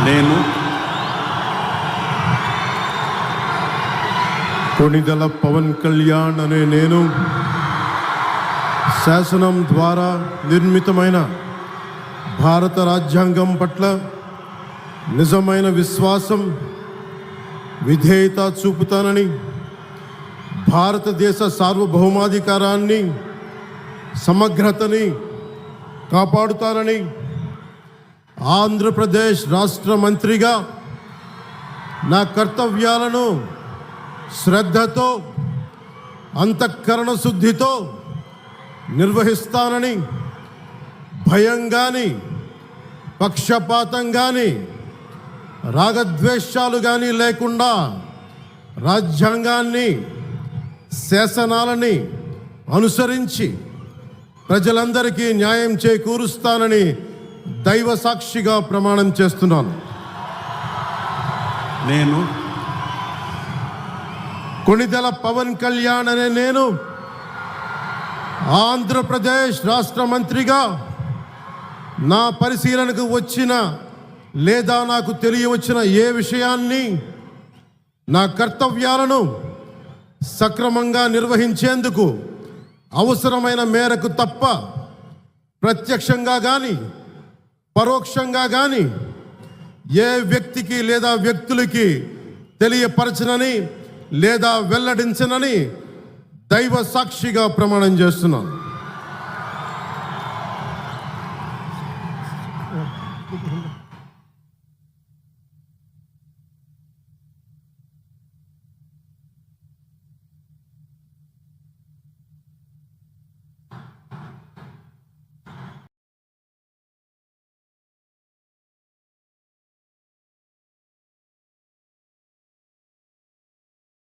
నేను కొణిదెల పవన్ కళ్యాణ్ అనే నేను శాసనం ద్వారా నిర్మితమైన భారత రాజ్యాంగం పట్ల నిజమైన విశ్వాసం, విధేయత చూపుతానని, భారతదేశ సార్వభౌమాధికారాన్ని, సమగ్రతని కాపాడుతానని, ఆంధ్రప్రదేశ్ రాష్ట్ర మంత్రిగా నా కర్తవ్యాలను శ్రద్ధతో, అంతఃకరణ శుద్ధితో నిర్వహిస్తానని, భయం కానీ, పక్షపాతం కానీ, రాగద్వేషాలు కానీ లేకుండా రాజ్యాంగాన్ని, శాసనాలని అనుసరించి ప్రజలందరికీ న్యాయం చేకూరుస్తానని దైవ సాక్షిగా ప్రమాణం చేస్తున్నాను. నేను కొణిదెల పవన్ కళ్యాణ్ అనే నేను ఆంధ్రప్రదేశ్ రాష్ట్ర మంత్రిగా నా పరిశీలనకు వచ్చిన లేదా నాకు తెలియవచ్చిన ఏ విషయాన్ని, నా కర్తవ్యాలను సక్రమంగా నిర్వహించేందుకు అవసరమైన మేరకు తప్ప ప్రత్యక్షంగా కానీ పరోక్షంగా కానీ ఏ వ్యక్తికి లేదా వ్యక్తులకి తెలియపరచనని లేదా వెల్లడించనని దైవ సాక్షిగా ప్రమాణం చేస్తున్నాను.